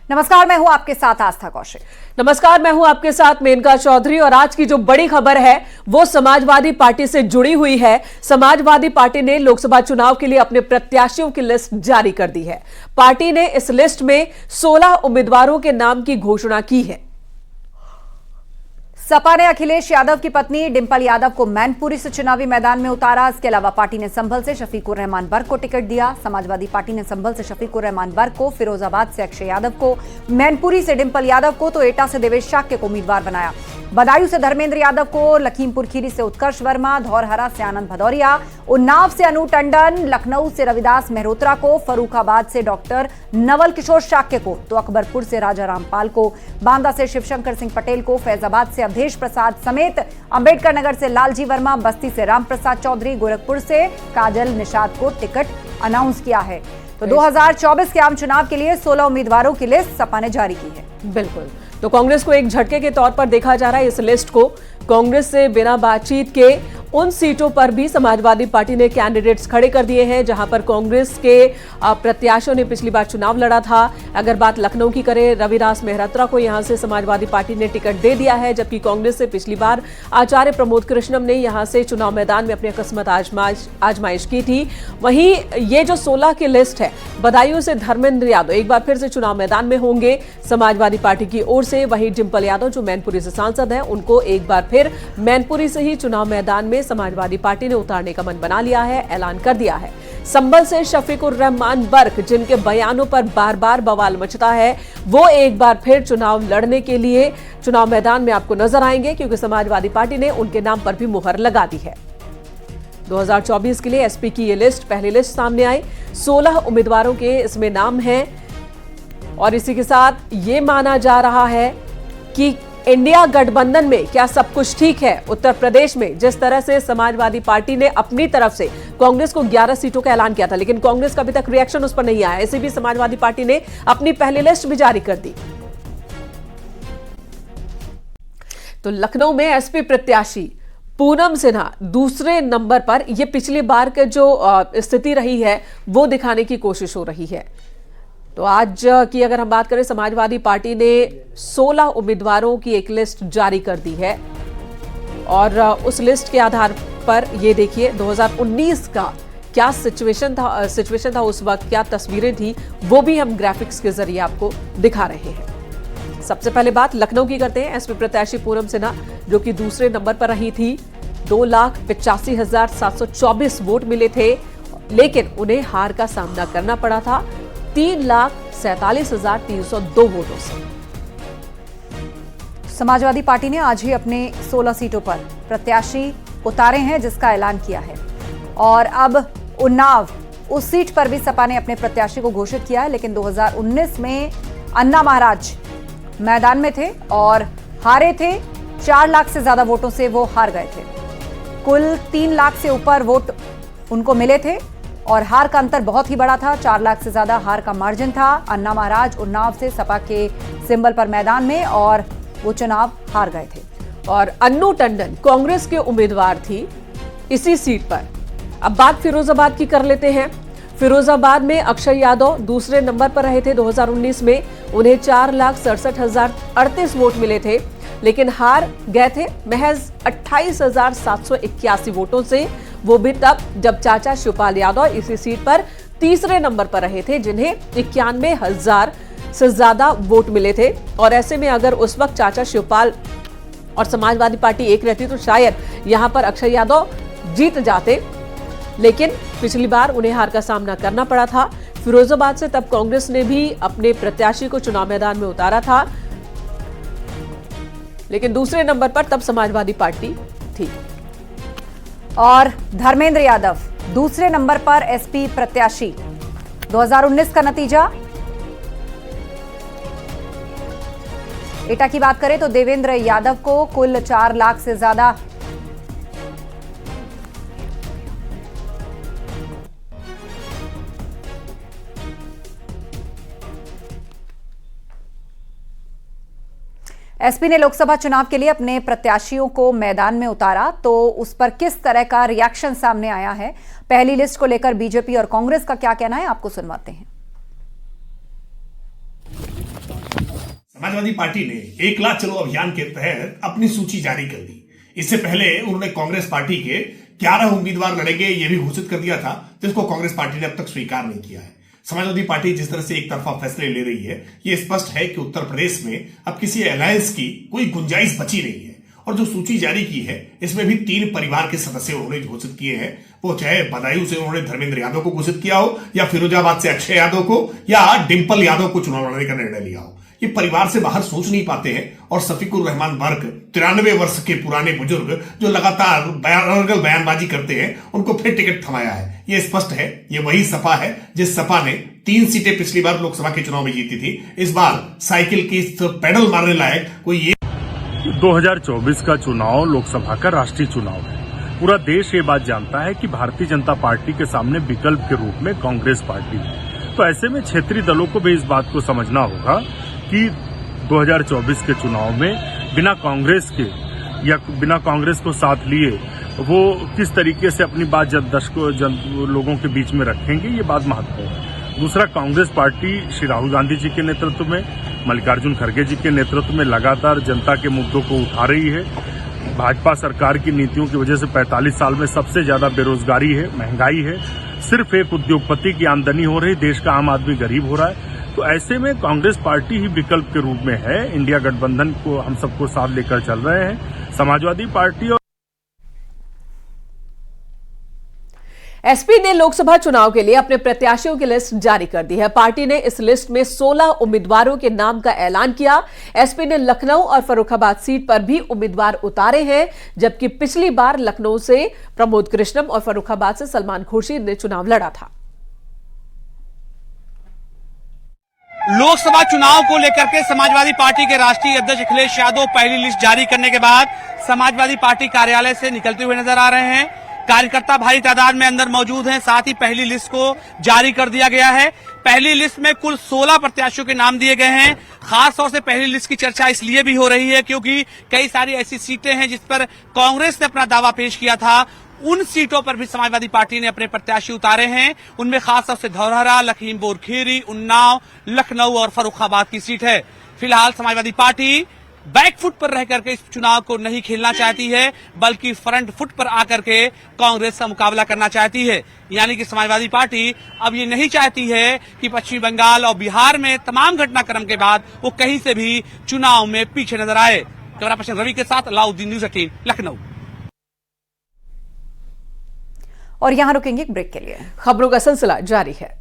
नमस्कार, मैं हूं आपके साथ आस्था कौशिक। नमस्कार, मैं हूं आपके साथ मेनका चौधरी। और आज की जो बड़ी खबर है वो समाजवादी पार्टी से जुड़ी हुई है। समाजवादी पार्टी ने लोकसभा चुनाव के लिए अपने प्रत्याशियों की लिस्ट जारी कर दी है। पार्टी ने इस लिस्ट में 16 उम्मीदवारों के नाम की घोषणा की है। सपा ने अखिलेश यादव की पत्नी डिंपल यादव को मैनपुरी से चुनावी मैदान में उतारा। इसके अलावा पार्टी ने संभल से शफीकुर रहमान बर्क को टिकट दिया। समाजवादी पार्टी ने संभल से शफीकुर रहमान बर्क को, फिरोजाबाद से अक्षय यादव को, मैनपुरी से डिंपल यादव को तो एटा से देवेश शाक्य को उम्मीदवार बनाया। बदायूं से धर्मेंद्र यादव को, लखीमपुर खीरी से उत्कर्ष वर्मा, धौरहरा से आनंद भदौरिया, उन्नाव से अनु टंडन, लखनऊ से रविदास मेहरोत्रा को, फर्रुखाबाद से डॉक्टर नवल किशोर शाक्य को तो अकबरपुर से राजा रामपाल को, बांदा से शिवशंकर सिंह पटेल को, फैजाबाद से अवधेश प्रसाद समेत अंबेडकर नगर से लालजी वर्मा, बस्ती से रामप्रसाद चौधरी, गोरखपुर से काजल निषाद को टिकट अनाउंस किया है। तो 2024 के आम चुनाव के लिए 16 उम्मीदवारों की लिस्ट सपा ने जारी की है। बिल्कुल, तो कांग्रेस को एक झटके के तौर पर देखा जा रहा है। इस लिस्ट को कांग्रेस से बिना बातचीत के उन सीटों पर भी समाजवादी पार्टी ने कैंडिडेट्स खड़े कर दिए हैं जहां पर कांग्रेस के प्रत्याशियों ने पिछली बार चुनाव लड़ा था। अगर बात लखनऊ की करें, रविदास मेहरोत्रा को यहां से समाजवादी पार्टी ने टिकट दे दिया है, जबकि कांग्रेस से पिछली बार आचार्य प्रमोद कृष्णम ने यहां से चुनाव मैदान में अपनी किस्मत आजमाइश की थी। वहीं ये जो 16 की लिस्ट है, बदायूं से धर्मेंद्र यादव एक बार फिर से चुनाव मैदान में होंगे समाजवादी पार्टी की ओर से। वहीं डिंपल यादव जो मैनपुरी से सांसद हैं, उनको एक बार फिर मैनपुरी से ही चुनाव मैदान में समाजवादी पार्टी ने उतारने का मन बना लिया है, ऐलान कर दिया है। संभल से शफीकुर रहमान बर्क, जिनके बयानों पर बार बार बवाल मचता है, वो एक बार फिर चुनाव लड़ने के लिए चुनाव मैदान में आपको नजर आएंगे, क्योंकि समाजवादी पार्टी ने उनके नाम पर भी मुहर लगा दी है। 2024 के लिए एसपी की ये लिस्ट, पहली लिस्ट सामने आई। 16 उम्मीदवारों के इसमें नाम हैं और इसी के साथ ये माना जा रहा है कि इंडिया गठबंधन में क्या सब कुछ ठीक है। उत्तर प्रदेश में जिस तरह से समाजवादी पार्टी ने अपनी तरफ से कांग्रेस को 11 सीटों का ऐलान किया था, लेकिन कांग्रेस का अभी तक रिएक्शन उस पर नहीं आया। ऐसे भी समाजवादी पार्टी ने अपनी पहली लिस्ट भी जारी कर दी। तो लखनऊ में एसपी प्रत्याशी पूनम सिन्हा दूसरे नंबर पर, यह पिछली बार के जो स्थिति रही है वो दिखाने की कोशिश हो रही है। तो आज की अगर हम बात करें, समाजवादी पार्टी ने 16 उम्मीदवारों की एक लिस्ट जारी कर दी है और उस लिस्ट के आधार पर ये देखिए 2019 का क्या सिचुएशन था उस वक्त, क्या तस्वीरें थी, वो भी हम ग्राफिक्स के जरिए आपको दिखा रहे हैं। सबसे पहले बात लखनऊ की करते हैं। एसपी प्रत्याशी पूनम सिन्हा जो कि दूसरे नंबर पर रही थी, 2,85,724 वोट मिले थे, लेकिन उन्हें हार का सामना करना पड़ा था 3,47,302 वोटों से। समाजवादी पार्टी ने आज ही अपने 16 सीटों पर प्रत्याशी उतारे हैं, जिसका ऐलान किया है। और अब उन्नाव, उस सीट पर भी सपा ने अपने प्रत्याशी को घोषित किया है, लेकिन 2019 में अन्ना महाराज मैदान में थे और हारे थे। 4 लाख से ज्यादा वोटों से वो हार गए थे। कुल 3 लाख से ऊपर वोट उनको मिले थे और हार का अंतर बहुत ही बड़ा था। 4 लाख से ज्यादा हार का मार्जिन था। अन्ना महाराज उन्नाव से सपा के सिंबल पर मैदान में और वो चुनाव हार गए थे। और अन्नू टंडन कांग्रेस के उम्मीदवार थी इसी सीट पर। अब बात फिरोजाबाद की कर लेते हैं। फिरोजाबाद में अक्षय यादव दूसरे नंबर पर रहे थे 2019 में। उन्हें 4,67,038 वोट मिले थे, लेकिन हार गए थे महज 28,781 वोटों से। वो भी तब जब चाचा शिवपाल यादव इसी सीट पर तीसरे नंबर पर रहे थे, जिन्हें 91,000 से ज्यादा वोट मिले थे। और ऐसे में अगर उस वक्त चाचा शिवपाल और समाजवादी पार्टी एक रहती तो शायद यहां पर अक्षय यादव जीत जाते, लेकिन पिछली बार उन्हें हार का सामना करना पड़ा था। फिरोजाबाद से तब कांग्रेस ने भी अपने प्रत्याशी को चुनाव मैदान में उतारा था, लेकिन दूसरे नंबर पर तब समाजवादी पार्टी थी। और धर्मेंद्र यादव दूसरे नंबर पर एसपी प्रत्याशी। 2019 का नतीजा, एटा की बात करें तो देवेंद्र यादव को कुल 4 लाख से ज्यादा एसपी ने लोकसभा चुनाव के लिए अपने प्रत्याशियों को मैदान में उतारा, तो उस पर किस तरह का रिएक्शन सामने आया है, पहली लिस्ट को लेकर बीजेपी और कांग्रेस का क्या कहना है, आपको सुनवाते हैं। समाजवादी पार्टी ने 1 लाख चलो अभियान के तहत अपनी सूची जारी कर दी। इससे पहले उन्होंने कांग्रेस पार्टी के 11 उम्मीदवार लड़ेंगे ये भी घोषित कर दिया था, जिसको कांग्रेस पार्टी ने अब तक स्वीकार नहीं किया है। समाजवादी पार्टी जिस तरह से एक तरफा फैसले ले रही है, ये स्पष्ट है कि उत्तर प्रदेश में अब किसी अलायंस की कोई गुंजाइश बची नहीं है। और जो सूची जारी की है, इसमें भी 3 परिवार के सदस्य उन्होंने घोषित किए हैं। वो चाहे बदायूं से उन्होंने धर्मेंद्र यादव को घोषित किया हो, या फिरोजाबाद से अक्षय यादव को, या डिंपल यादव को चुनाव लड़ने का निर्णय लिया हो। ये परिवार से बाहर सोच नहीं पाते हैं। और शफीकुर रहमान बर्क 93 वर्ष के पुराने बुजुर्ग जो लगातार बयानबाजी करते हैं, उनको फिर टिकट थमाया है। ये स्पष्ट है, ये वही सपा है जिस सपा ने 3 सीटें पिछली बार लोकसभा के चुनाव में जीती थी। इस बार साइकिल की पैडल मारने लायक कोई 2024 का चुनाव लोकसभा का राष्ट्रीय चुनाव है। पूरा देश ये बात जानता है कि भारतीय जनता पार्टी के सामने विकल्प के रूप में कांग्रेस पार्टी है। तो ऐसे में क्षेत्रीय दलों को भी इस बात को समझना होगा कि 2024 के चुनाव में बिना कांग्रेस के या बिना कांग्रेस को साथ लिए वो किस तरीके से अपनी बात लोगों के बीच में रखेंगे, ये बात महत्वपूर्ण है। दूसरा, कांग्रेस पार्टी श्री राहुल गांधी जी के नेतृत्व में, मल्लिकार्जुन खड़गे जी के नेतृत्व में लगातार जनता के मुद्दों को उठा रही है। भाजपा सरकार की नीतियों की वजह से 45 साल में सबसे ज्यादा बेरोजगारी है, महंगाई है, सिर्फ एक उद्योगपति की आमदनी हो रही, देश का आम आदमी गरीब हो रहा है। तो ऐसे में कांग्रेस पार्टी ही विकल्प के रूप में है। इंडिया गठबंधन को हम सबको साथ लेकर चल रहे हैं। समाजवादी पार्टी और एसपी ने लोकसभा चुनाव के लिए अपने प्रत्याशियों की लिस्ट जारी कर दी है। पार्टी ने इस लिस्ट में 16 उम्मीदवारों के नाम का ऐलान किया। एसपी ने लखनऊ और फर्रुखाबाद सीट पर भी उम्मीदवार उतारे हैं, जबकि पिछली बार लखनऊ से प्रमोद कृष्णम और फर्रुखाबाद से सलमान खुर्शीद ने चुनाव लड़ा था। लोकसभा चुनाव को लेकर के समाजवादी पार्टी के राष्ट्रीय अध्यक्ष अखिलेश यादव पहली लिस्ट जारी करने के बाद समाजवादी पार्टी कार्यालय से निकलते हुए नजर आ रहे हैं। कार्यकर्ता भारी तादाद में अंदर मौजूद हैं। साथ ही पहली लिस्ट को जारी कर दिया गया है। पहली लिस्ट में कुल 16 प्रत्याशियों के नाम दिए गए हैं। खास तौर से पहली लिस्ट की चर्चा इसलिए भी हो रही है क्योंकि कई सारी ऐसी सीटें हैं जिस पर कांग्रेस ने अपना दावा पेश किया था। उन सीटों पर भी समाजवादी पार्टी ने अपने प्रत्याशी उतारे हैं। उनमें खास तौर से धौरहरा, लखीमपुर खीरी, उन्नाव, लखनऊ और फर्रुखाबाद की सीट है। फिलहाल समाजवादी पार्टी बैकफुट पर रह करके इस चुनाव को नहीं खेलना चाहती है, बल्कि फ्रंट फुट पर आकर के कांग्रेस का मुकाबला करना चाहती है। यानी कि समाजवादी पार्टी अब ये नहीं चाहती है कि पश्चिम बंगाल और बिहार में तमाम घटनाक्रम के बाद वो कहीं से भी चुनाव में पीछे नजर आए। कैमरा पर्सन रवि के साथ अलाउद्दीन, न्यूज़ 18, लखनऊ। और यहां रुकेंगे एक ब्रेक के लिए। खबरों का सिलसिला जारी है।